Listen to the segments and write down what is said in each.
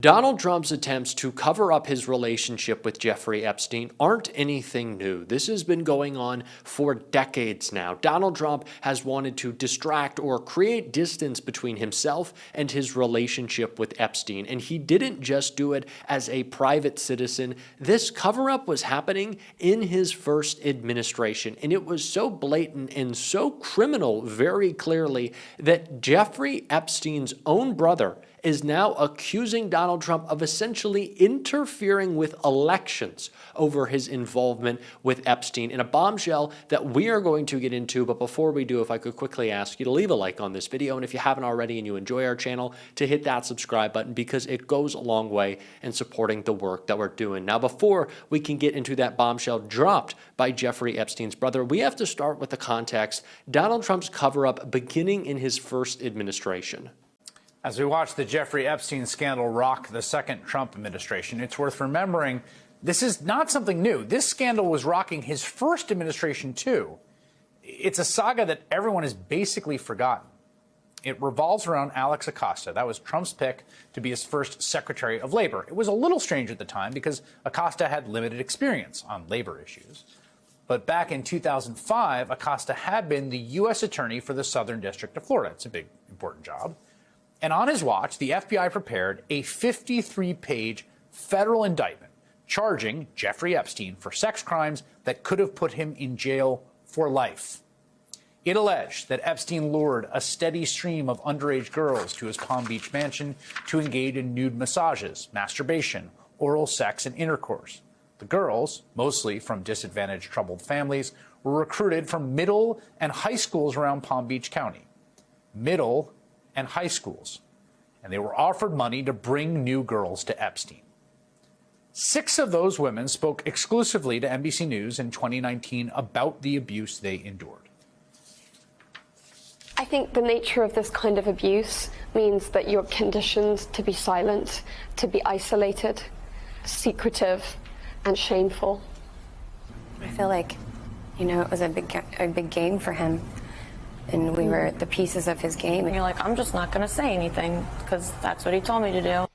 Donald Trump's attempts to cover up his relationship with Jeffrey Epstein aren't anything new. This has been going on for decades now. Donald Trump has wanted to distract or create distance between himself and his relationship with Epstein. And he didn't just do it as a private citizen. This cover-up was happening in his first administration. And it was so blatant and so criminal very clearly that Jeffrey Epstein's own brother is now accusing Donald Trump of essentially interfering with elections over his involvement with Epstein in a bombshell that we are going to get into. But before we do, if I could quickly ask you to leave a like on this video, and if you haven't already and you enjoy our channel, to hit that subscribe button because it goes a long way in supporting the work that we're doing. Now, before we can get into that bombshell dropped by Jeffrey Epstein's brother, we have to start with the context. Donald Trump's cover-up beginning in his first administration. As we watch the Jeffrey Epstein scandal rock the second Trump administration, it's worth remembering this is not something new. This scandal was rocking his first administration, too. It's a saga that everyone has basically forgotten. It revolves around Alex Acosta. That was Trump's pick to be his first Secretary of Labor. It was a little strange at the time because Acosta had limited experience on labor issues. But back in 2005, Acosta had been the U.S. Attorney for the Southern District of Florida. It's a big, important job. And on his watch, the FBI prepared a 53-page federal indictment charging Jeffrey Epstein for sex crimes that could have put him in jail for life. It alleged that Epstein lured a steady stream of underage girls to his Palm Beach mansion to engage in nude massages, masturbation, oral sex, and intercourse. The girls, mostly from disadvantaged, troubled families, were recruited from middle and high schools around Palm Beach County. Middle and high schools, and they were offered money to bring new girls to Epstein. 6 of those women spoke exclusively to NBC News in 2019 about the abuse they endured. I think the nature of this kind of abuse means that you're conditioned to be silent, to be isolated, secretive, and shameful. I feel like, it was a big game for him. And we were the pieces of his game. And you're like, I'm just not going to say anything because that's what he told me to do.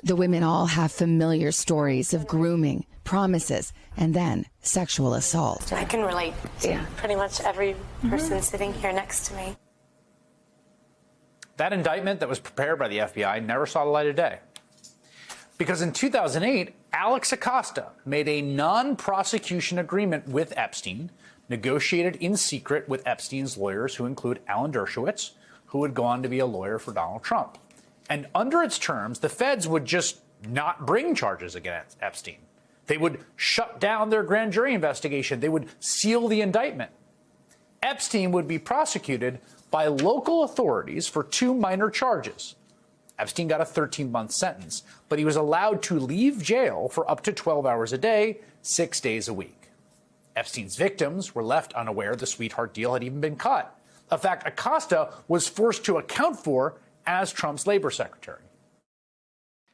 The women all have familiar stories of grooming, promises, and then sexual assault. I can relate to pretty much every person sitting here next to me. That indictment that was prepared by the FBI never saw the light of day. Because in 2008, Alex Acosta made a non-prosecution agreement with Epstein, negotiated in secret with Epstein's lawyers, who include Alan Dershowitz, who would go on to be a lawyer for Donald Trump. And under its terms, the feds would just not bring charges against Epstein. They would shut down their grand jury investigation. They would seal the indictment. Epstein would be prosecuted by local authorities for 2 minor charges. Epstein got a 13-month sentence, but he was allowed to leave jail for up to 12 hours a day, 6 days a week. Epstein's victims were left unaware the sweetheart deal had even been cut, a fact Acosta was forced to account for as Trump's labor secretary.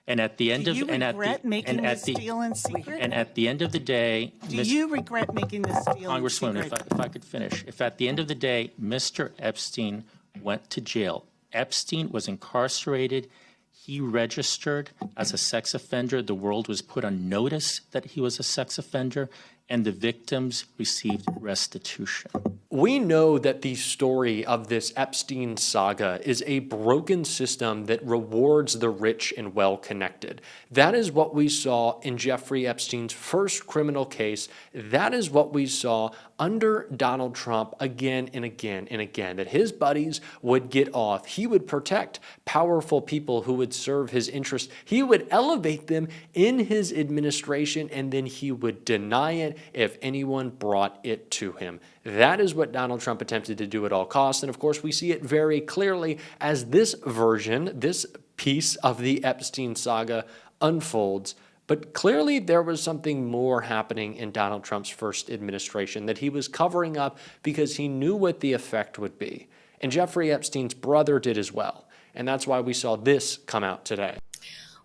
And at the end of and regret making this deal in secret? And at the end of the day, do you regret making this deal in Congresswoman, secret? if I could finish, if at the end of the day, Mr. Epstein went to jail, Epstein was incarcerated, he registered as a sex offender, the world was put on notice that he was a sex offender, and the victims received restitution. We know that the story of this Epstein saga is a broken system that rewards the rich and well-connected. That is what we saw in Jeffrey Epstein's first criminal case. That is what we saw under Donald Trump again and again and again, that his buddies would get off. He would protect powerful people who would serve his interests. He would elevate them in his administration, and then he would deny it if anyone brought it to him. That is what Donald Trump attempted to do at all costs. And of course, we see it very clearly as this version, this piece of the Epstein saga unfolds. But clearly there was something more happening in Donald Trump's first administration that he was covering up because he knew what the effect would be. And Jeffrey Epstein's brother did as well. And that's why we saw this come out today.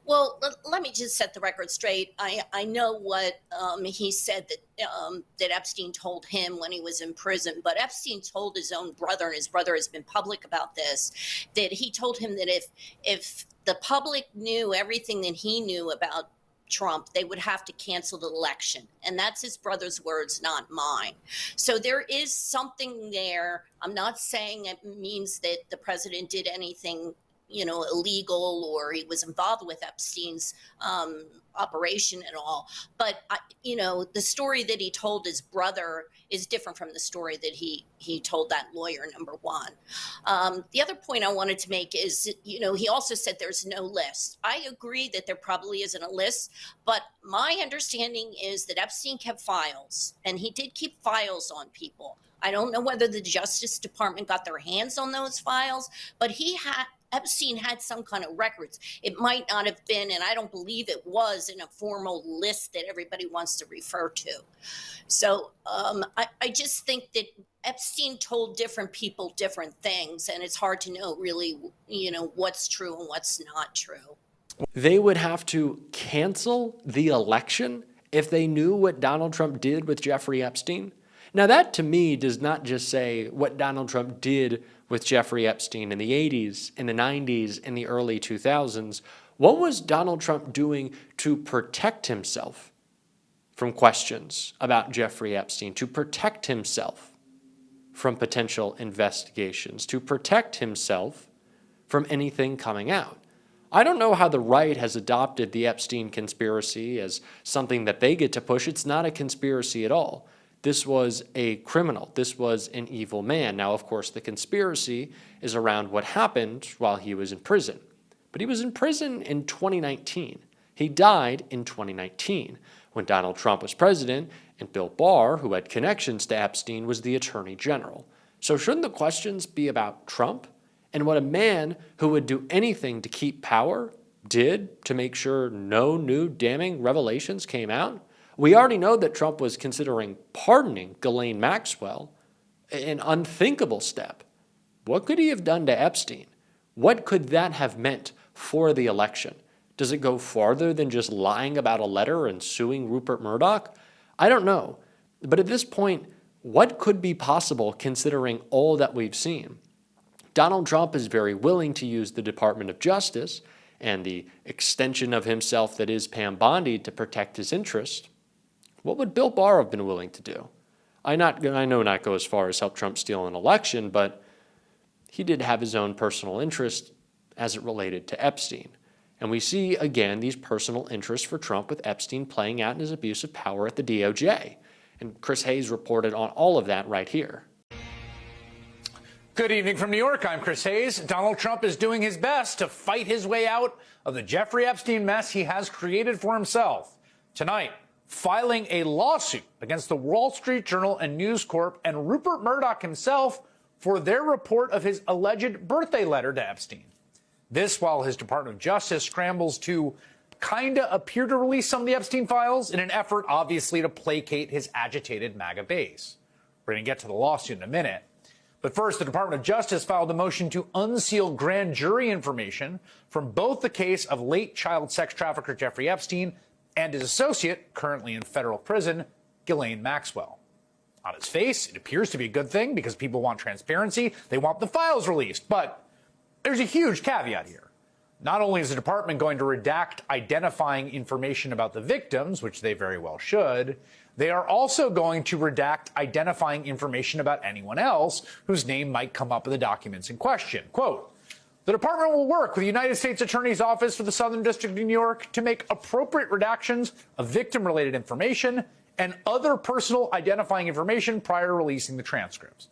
Well, let me just set the record straight. I know what he said that Epstein told him when he was in prison, but Epstein told his own brother, and his brother has been public about this, that he told him that if the public knew everything that he knew about Trump, they would have to cancel the election. And that's his brother's words, not mine. So there is something there. I'm not saying it means that the president did anything illegal or he was involved with Epstein's operation at all. But, the story that he told his brother is different from the story that he told that lawyer, number one. The other point I wanted to make is, he also said there's no list. I agree that there probably isn't a list, but my understanding is that Epstein kept files, and he did keep files on people. I don't know whether the Justice Department got their hands on those files, but Epstein had some kind of records. It might not have been, and I don't believe it was, in a formal list that everybody wants to refer to. So I just think that Epstein told different people different things, and it's hard to know really, what's true and what's not true. They would have to cancel the election if they knew what Donald Trump did with Jeffrey Epstein. Now, that to me does not just say what Donald Trump did with Jeffrey Epstein in the 80s, in the 90s, in the early 2000s. What was Donald Trump doing to protect himself from questions about Jeffrey Epstein, to protect himself from potential investigations, to protect himself from anything coming out? I don't know how the right has adopted the Epstein conspiracy as something that they get to push. It's not a conspiracy at all. This was a criminal. This was an evil man. Now, of course, the conspiracy is around what happened while he was in prison. But he was in prison in 2019. He died in 2019 when Donald Trump was president and Bill Barr, who had connections to Epstein, was the attorney general. So shouldn't the questions be about Trump and what a man who would do anything to keep power did to make sure no new damning revelations came out? We already know that Trump was considering pardoning Ghislaine Maxwell, an unthinkable step. What could he have done to Epstein? What could that have meant for the election? Does it go farther than just lying about a letter and suing Rupert Murdoch? I don't know. But at this point, what could be possible considering all that we've seen? Donald Trump is very willing to use the Department of Justice and the extension of himself that is Pam Bondi to protect his interests. What would Bill Barr have been willing to do? I know not go as far as help Trump steal an election, but he did have his own personal interest as it related to Epstein. And we see, again, these personal interests for Trump with Epstein playing out in his abuse of power at the DOJ. And Chris Hayes reported on all of that right here. Good evening from New York. I'm Chris Hayes. Donald Trump is doing his best to fight his way out of the Jeffrey Epstein mess he has created for himself. Tonight, filing a lawsuit against the Wall Street Journal and News Corp and Rupert Murdoch himself for their report of his alleged birthday letter to Epstein. This while his Department of Justice scrambles to kinda appear to release some of the Epstein files in an effort, obviously, to placate his agitated MAGA base. We're going to get to the lawsuit in a minute. But first, the Department of Justice filed a motion to unseal grand jury information from both the case of late child sex trafficker Jeffrey Epstein and his associate, currently in federal prison, Ghislaine Maxwell. On its face, it appears to be a good thing because people want transparency. They want the files released. But there's a huge caveat here. Not only is the department going to redact identifying information about the victims, which they very well should, they are also going to redact identifying information about anyone else whose name might come up in the documents in question. Quote, the department will work with the United States Attorney's Office for the Southern District of New York to make appropriate redactions of victim-related information and other personal identifying information prior to releasing the transcripts.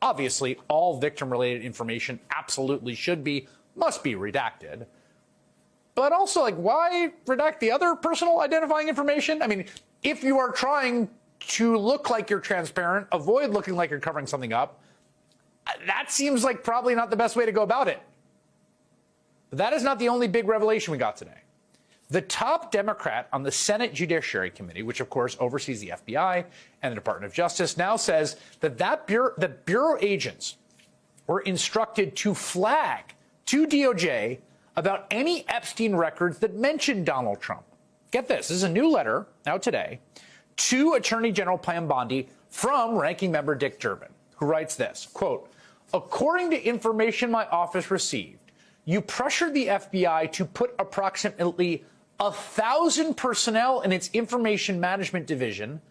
Obviously, all victim-related information absolutely must be redacted. But also, why redact the other personal identifying information? I mean, if you are trying to look like you're transparent, avoid looking like you're covering something up, that seems like probably not the best way to go about it. But that is not the only big revelation we got today. The top Democrat on the Senate Judiciary Committee, which of course oversees the FBI and the Department of Justice, now says that the Bureau agents were instructed to flag to DOJ about any Epstein records that mention Donald Trump. Get this is a new letter out today to Attorney General Pam Bondi from ranking member Dick Durbin, who writes this, quote, according to information my office received, you pressured the FBI to put approximately 1,000 personnel in its information management division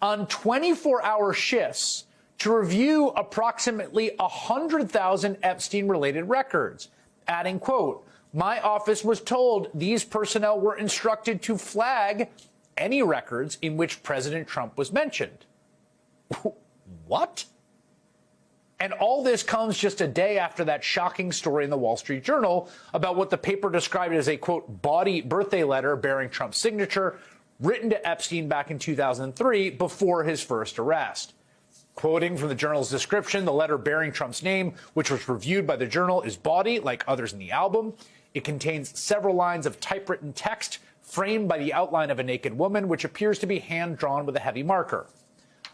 on 24-hour shifts to review approximately 100,000 Epstein-related records, adding, quote, my office was told these personnel were instructed to flag any records in which President Trump was mentioned. What? And all this comes just a day after that shocking story in the Wall Street Journal about what the paper described as a, quote, bawdy birthday letter bearing Trump's signature written to Epstein back in 2003 before his first arrest. Quoting from the Journal's description, the letter bearing Trump's name, which was reviewed by the Journal, is bawdy, like others in the album. It contains several lines of typewritten text framed by the outline of a naked woman, which appears to be hand-drawn with a heavy marker.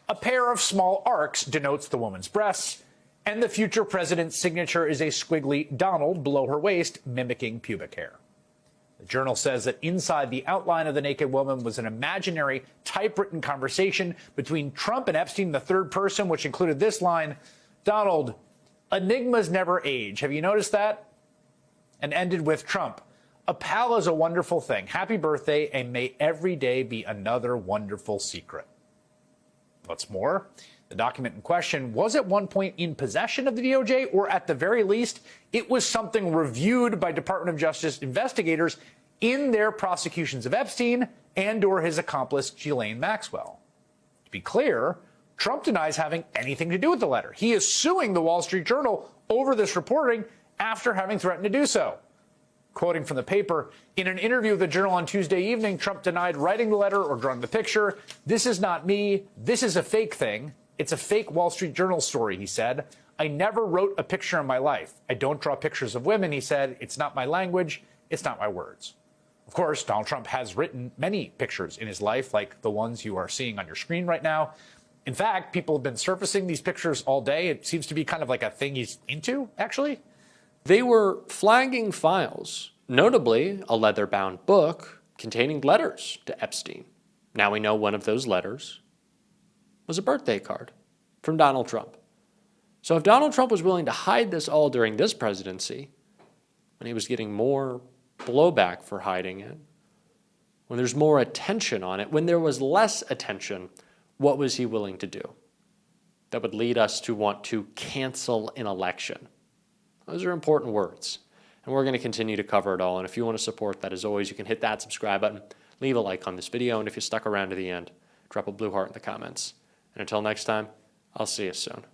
A pair of small arcs denotes the woman's breasts, and the future president's signature is a squiggly Donald below her waist, mimicking pubic hair. The Journal says that inside the outline of the naked woman was an imaginary typewritten conversation between Trump and Epstein, the third person, which included this line, Donald, enigmas never age. Have you noticed that? And ended with Trump, a pal is a wonderful thing. Happy birthday, and may every day be another wonderful secret. What's more, the document in question was at one point in possession of the DOJ, or at the very least, it was something reviewed by Department of Justice investigators in their prosecutions of Epstein and or his accomplice, Ghislaine Maxwell. To be clear, Trump denies having anything to do with the letter. He is suing the Wall Street Journal over this reporting after having threatened to do so. Quoting from the paper, in an interview with the Journal on Tuesday evening, Trump denied writing the letter or drawing the picture. This is not me. This is a fake thing. It's a fake Wall Street Journal story, he said. I never wrote a picture in my life. I don't draw pictures of women, he said. It's not my language. It's not my words. Of course, Donald Trump has written many pictures in his life, like the ones you are seeing on your screen right now. In fact, people have been surfacing these pictures all day. It seems to be kind of like a thing he's into, actually. They were flagging files, notably a leather-bound book containing letters to Epstein. Now we know one of those letters was a birthday card from Donald Trump. So if Donald Trump was willing to hide this all during this presidency, when he was getting more blowback for hiding it, when there's more attention on it, when there was less attention, what was he willing to do? That would lead us to want to cancel an election. Those are important words, and we're going to continue to cover it all. And if you want to support that, as always, you can hit that subscribe button, leave a like on this video, and if you stuck around to the end, drop a blue heart in the comments. And until next time, I'll see you soon.